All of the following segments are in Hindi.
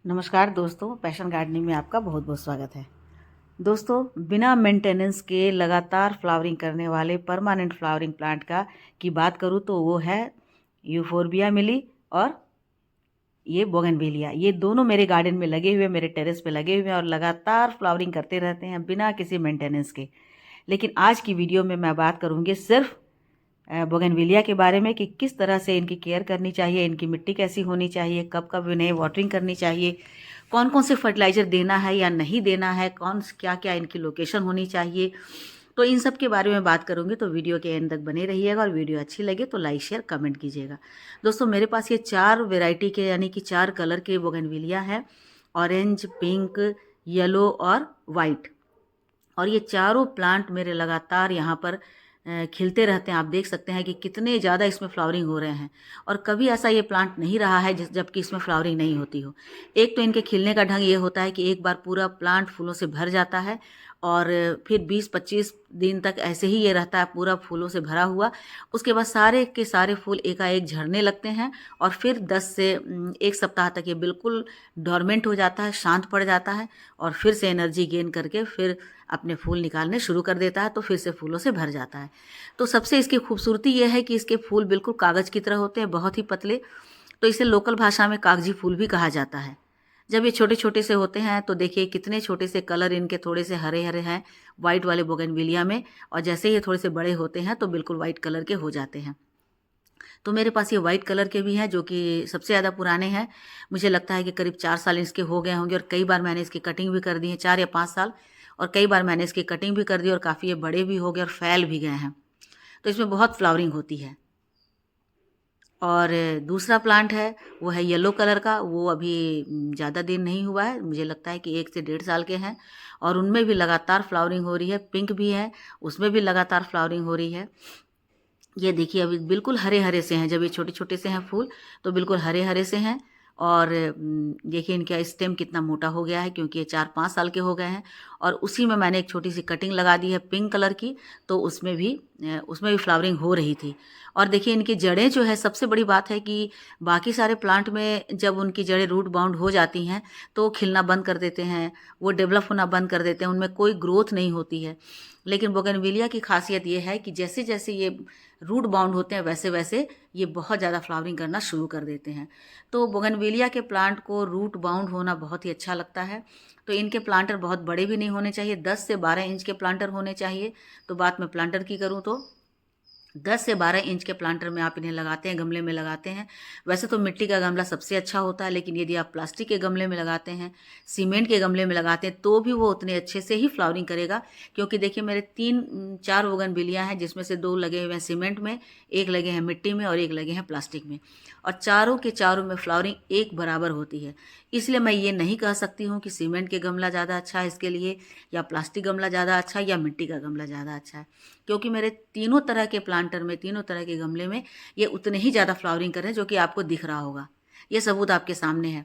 नमस्कार दोस्तों, पैशन गार्डनिंग में आपका बहुत बहुत स्वागत है। दोस्तों, बिना मेंटेनेंस के लगातार फ्लावरिंग करने वाले परमानेंट फ्लावरिंग प्लांट का की बात करूँ तो वो है यूफोरबिया मिली और ये बोगनविलिया। ये दोनों मेरे गार्डन में लगे हुए, मेरे टेरेस पे लगे हुए हैं और लगातार फ्लावरिंग करते रहते हैं बिना किसी मेंटेनेंस के। लेकिन आज की वीडियो में मैं बात करूँगी सिर्फ बोगनविलिया के बारे में कि किस तरह से इनकी केयर करनी चाहिए, इनकी मिट्टी कैसी होनी चाहिए, कब कब इन्हें वाटरिंग करनी चाहिए, कौन कौन से फर्टिलाइज़र देना है या नहीं देना है, क्या क्या इनकी लोकेशन होनी चाहिए। तो इन सब के बारे में बात करूँगी, तो वीडियो के एंड तक बने रहिएगा और वीडियो अच्छी लगे तो लाइक शेयर कमेंट कीजिएगा। दोस्तों, मेरे पास ये 4 वेराइटी के यानी कि 4 कलर के बोगनविलिया है, ऑरेंज, पिंक, येलो और वाइट। और ये चारों प्लांट मेरे लगातार यहाँ पर खिलते रहते हैं। आप देख सकते हैं कि कितने ज़्यादा इसमें फ्लावरिंग हो रहे हैं और कभी ऐसा ये प्लांट नहीं रहा है जबकि इसमें फ्लावरिंग नहीं होती हो। एक तो इनके खिलने का ढंग ये होता है कि एक बार पूरा प्लांट फूलों से भर जाता है और फिर 20-25 दिन तक ऐसे ही ये रहता है पूरा फूलों से भरा हुआ। उसके बाद सारे के सारे फूल एकाएक झड़ने लगते हैं और फिर 10 से 1 सप्ताह तक ये बिल्कुल डोरमेंट हो जाता है, शांत पड़ जाता है और फिर से एनर्जी गेन करके फिर अपने फूल निकालने शुरू कर देता है, तो फिर से फूलों से भर जाता है। तो सबसे इसकी खूबसूरती ये है कि इसके फूल बिल्कुल कागज़ की तरह होते हैं, बहुत ही पतले। तो इसे लोकल भाषा में कागजी फूल भी कहा जाता है। जब ये छोटे छोटे से होते हैं तो देखिए कितने छोटे से कलर इनके थोड़े से हरे हरे हैं वाइट वाले बोगनविलिया में, और जैसे ही ये थोड़े से बड़े होते हैं तो बिल्कुल वाइट कलर के हो जाते हैं। तो मेरे पास ये वाइट कलर के भी हैं जो कि सबसे ज़्यादा पुराने हैं। मुझे लगता है कि करीब 4 साल इसके हो गए होंगे और कई बार मैंने इसकी कटिंग भी कर दी है, 4 या 5 साल। और कई बार मैंने इसकी कटिंग भी कर दी और काफ़ी ये बड़े भी हो गए और फैल भी गए हैं। तो इसमें बहुत फ्लावरिंग होती है। और दूसरा प्लांट है वो है येलो कलर का। वो अभी ज़्यादा दिन नहीं हुआ है, मुझे लगता है कि 1 से 1.5 साल के हैं और उनमें भी लगातार फ्लावरिंग हो रही है। पिंक भी है, उसमें भी लगातार फ्लावरिंग हो रही है। ये देखिए अभी बिल्कुल हरे हरे से हैं, जब ये छोटे छोटे से हैं फूल तो बिल्कुल हरे हरे से हैं। और देखिए इनका स्टेम कितना मोटा हो गया है क्योंकि ये 4-5 साल के हो गए हैं। और उसी में मैंने एक छोटी सी कटिंग लगा दी है पिंक कलर की, तो उसमें भी फ्लावरिंग हो रही थी। और देखिए इनकी जड़ें जो है, सबसे बड़ी बात है कि बाकी सारे प्लांट में जब उनकी जड़ें रूट बाउंड हो जाती हैं तो वो खिलना बंद कर देते हैं, वो डेवलप होना बंद कर देते हैं, उनमें कोई ग्रोथ नहीं होती है। लेकिन बोगनविलिया की खासियत ये है कि जैसे जैसे ये रूट बाउंड होते हैं वैसे वैसे ये बहुत ज़्यादा फ्लावरिंग करना शुरू कर देते हैं। तो बोगनविलिया के प्लांट को रूट बाउंड होना बहुत ही अच्छा लगता है। तो इनके प्लांटर बहुत बड़े भी नहीं होने चाहिए, 10 से 12 इंच के प्लांटर होने चाहिए। तो बात मैं प्लांटर की करूँ तो 10 से 12 इंच के प्लांटर में आप इन्हें लगाते हैं, गमले में लगाते हैं। वैसे तो मिट्टी का गमला सबसे अच्छा होता है, लेकिन यदि आप प्लास्टिक के गमले में लगाते हैं, सीमेंट के गमले में लगाते हैं, तो भी वो उतने अच्छे से ही फ्लावरिंग करेगा। क्योंकि देखिए मेरे 3-4 बोगनविलिया हैं जिसमें से 2 लगे हुए हैं सीमेंट में, 1 लगे हैं मिट्टी में और 1 लगे हैं प्लास्टिक में। और चारों के चारों में फ्लावरिंग एक बराबर होती है। इसलिए मैं ये नहीं कह सकती हूँ कि सीमेंट के गमला ज़्यादा अच्छा है इसके लिए, या प्लास्टिक गमला ज़्यादा अच्छा है, या मिट्टी का गमला ज़्यादा अच्छा है। क्योंकि मेरे तीनों तरह के प्लांटर में, तीनों तरह के गमले में ये उतने ही ज़्यादा फ्लावरिंग कर रहे हैं, जो कि आपको दिख रहा होगा। ये सबूत आपके सामने है।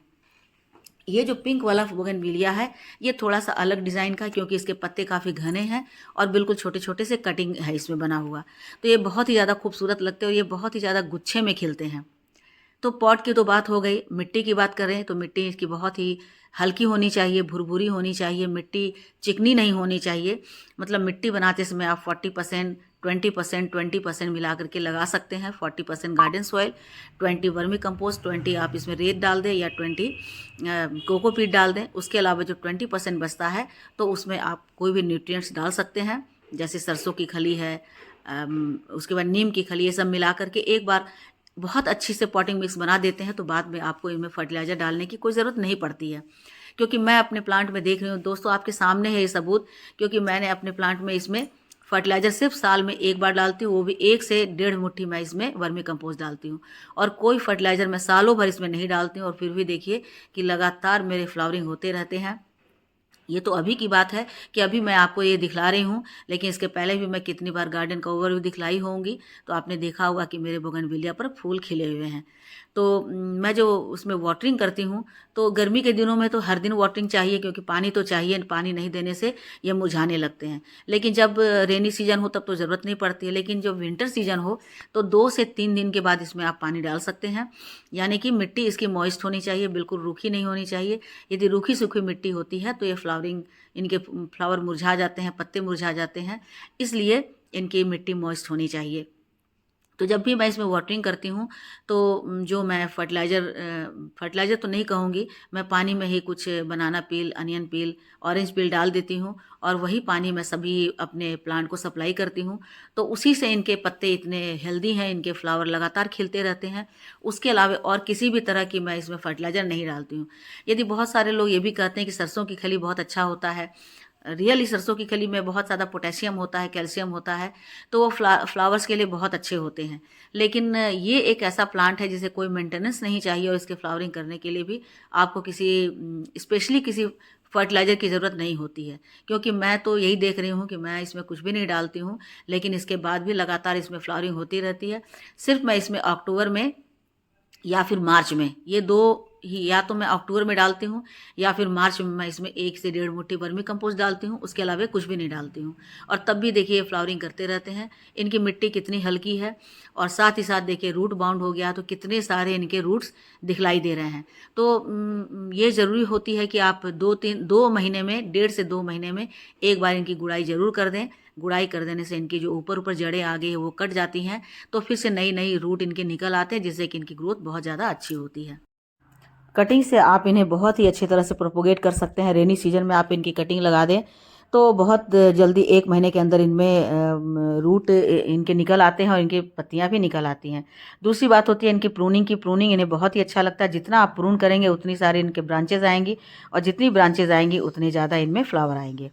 ये जो पिंक वाला बोगनविलिया है ये थोड़ा सा अलग डिज़ाइन का है क्योंकि इसके पत्ते काफ़ी घने हैं और बिल्कुल छोटे छोटे से कटिंग है इसमें बना हुआ। तो ये बहुत ही ज़्यादा खूबसूरत लगते हैं और ये बहुत ही ज़्यादा गुच्छे में खिलते हैं। तो पॉट की तो बात हो गई, मिट्टी की बात करें तो मिट्टी इसकी बहुत ही हल्की होनी चाहिए, भुरभुरी होनी चाहिए, मिट्टी चिकनी नहीं होनी चाहिए। मतलब मिट्टी बनाते समय आप 40%, 20%, 20% मिला करके लगा सकते हैं। 40% गार्डन सॉइल, 20 वर्मी कंपोस्ट, 20 आप इसमें रेत डाल दें या 20 कोकोपीट डाल दें। उसके अलावा जो 20% बचता है तो उसमें आप कोई भी न्यूट्रिएंट्स डाल सकते हैं, जैसे सरसों की खली है, उसके बाद नीम की खली, ये सब मिला करके एक बार बहुत अच्छी से पॉटिंग मिक्स बना देते हैं तो बाद में आपको इनमें फर्टिलाइज़र डालने की कोई ज़रूरत नहीं पड़ती है। क्योंकि मैं अपने प्लांट में देख रही हूँ दोस्तों, आपके सामने है ये सबूत। क्योंकि मैंने अपने प्लांट में इसमें फर्टिलाइज़र सिर्फ साल में एक बार डालती हूँ, वो भी 1 से 1.5 मुट्ठी मैं इसमें वर्मी कंपोस्ट डालती हूँ। और कोई फर्टिलाइज़र मैं सालों भर इसमें नहीं डालती हूँ और फिर भी देखिए कि लगातार मेरे फ्लावरिंग होते रहते हैं। ये तो अभी की बात है कि अभी मैं आपको ये दिखला रही हूँ, लेकिन इसके पहले भी मैं कितनी बार गार्डन का ओवरव्यू दिखलाई होंगी, तो आपने देखा होगा कि मेरे बोगनविलिया पर फूल खिले हुए हैं। तो मैं जो उसमें वाटरिंग करती हूँ, तो गर्मी के दिनों में तो हर दिन वाटरिंग चाहिए, क्योंकि पानी तो चाहिए, पानी नहीं देने से ये मुरझाने लगते हैं। लेकिन जब रेनी सीजन हो तब तो ज़रूरत नहीं पड़ती है, लेकिन जब विंटर सीजन हो तो 2 से 3 दिन के बाद इसमें आप पानी डाल सकते हैं। यानी कि मिट्टी इसकी मॉइस्ट होनी चाहिए, बिल्कुल रूखी नहीं होनी चाहिए। यदि रूखी सूखी मिट्टी होती है तो ये फ्लावरिंग, इनके फ्लावर मुरझा जाते हैं, पत्ते मुरझा जाते हैं, इसलिए इनकी मिट्टी मॉइस्ट होनी चाहिए। तो जब भी मैं इसमें वाटरिंग करती हूँ तो जो मैं फर्टिलाइज़र तो नहीं कहूँगी, मैं पानी में ही कुछ बनाना पील, अनियन पील, ऑरेंज पील डाल देती हूँ और वही पानी मैं सभी अपने प्लांट को सप्लाई करती हूँ। तो उसी से इनके पत्ते इतने हेल्दी हैं, इनके फ्लावर लगातार खिलते रहते हैं। उसके अलावा और किसी भी तरह की मैं इसमें फर्टिलाइज़र नहीं डालती हूँ। यदि बहुत सारे लोग ये भी कहते हैं कि सरसों की खली बहुत अच्छा होता है, रियली सरसों की खली में बहुत ज़्यादा पोटेशियम होता है, कैल्शियम होता है, तो वो फ्लावर्स के लिए बहुत अच्छे होते हैं। लेकिन ये एक ऐसा प्लांट है जिसे कोई मेंटेनेंस नहीं चाहिए और इसके फ्लावरिंग करने के लिए भी आपको किसी स्पेशली किसी फर्टिलाइज़र की ज़रूरत नहीं होती है। क्योंकि मैं तो यही देख रही हूँ कि मैं इसमें कुछ भी नहीं डालती हूँ, लेकिन इसके बाद भी लगातार इसमें फ्लावरिंग होती रहती है। सिर्फ मैं इसमें अक्टूबर में या फिर मार्च में, ये 2 ही, या तो मैं अक्टूबर में डालती हूँ या फिर मार्च में मैं इसमें 1 से 1.5 मुट्ठी वर्मी कंपोस्ट डालती हूँ, उसके अलावा कुछ भी नहीं डालती हूँ। और तब भी देखिए ये फ्लावरिंग करते रहते हैं। इनकी मिट्टी कितनी हल्की है और साथ ही साथ देखिए रूट बाउंड हो गया, तो कितने सारे इनके रूट्स दिखलाई दे रहे हैं। तो ये ज़रूरी होती है कि आप 2 महीने में, 1.5 से 2 महीने में एक बार इनकी गुड़ाई ज़रूर कर दें। गुड़ाई कर देने से इनकी जो ऊपर जड़ें आ गई है वो कट जाती हैं, तो फिर से नई रूट इनके निकल आते हैं, जिससे कि इनकी ग्रोथ बहुत ज़्यादा अच्छी होती है। कटिंग से आप इन्हें बहुत ही अच्छी तरह से प्रोपोगेट कर सकते हैं। रेनी सीजन में आप इनकी कटिंग लगा दें तो बहुत जल्दी 1 महीने के अंदर इनमें रूट इनके निकल आते हैं और इनकी पत्तियां भी निकल आती हैं। दूसरी बात होती है इनकी प्रूनिंग की। प्रूनिंग इन्हें बहुत ही अच्छा लगता है। जितना आप प्रून करेंगे उतनी सारी इनके ब्रांचेज आएंगी और जितनी ब्रांचेज आएंगी उतनी ज़्यादा इनमें फ्लावर आएंगे।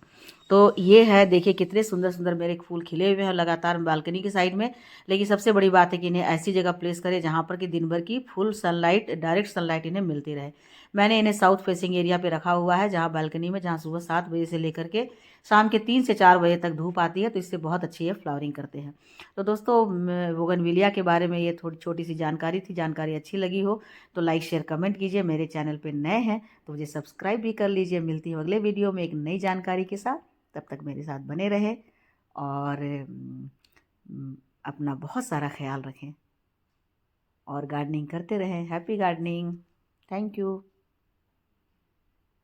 तो ये है, देखिए कितने सुंदर सुंदर मेरे फूल खिले हुए हैं लगातार बालकनी की साइड में। लेकिन सबसे बड़ी बात है कि इन्हें ऐसी जगह प्लेस करें जहाँ पर कि दिन भर की फुल सनलाइट, डायरेक्ट सनलाइट इन्हें मिलती रहे। मैंने इन्हें साउथ फेसिंग एरिया पे रखा हुआ है, जहाँ बालकनी में, जहाँ सुबह 7 बजे से लेकर के शाम के 3 से 4 बजे तक धूप आती है, तो इससे बहुत अच्छी ये फ्लावरिंग करते हैं। तो दोस्तों, बोगनविलिया के बारे में ये थोड़ी छोटी सी जानकारी थी। जानकारी अच्छी लगी हो तो लाइक शेयर कमेंट कीजिए। मेरे चैनल पे नए हैं तो मुझे सब्सक्राइब भी कर लीजिए। मिलती हूँ अगले वीडियो में एक नई जानकारी के साथ। तब तक मेरे साथ बने रहें और अपना बहुत सारा ख्याल रखें और गार्डनिंग करते रहें। Happy gardening. Thank you.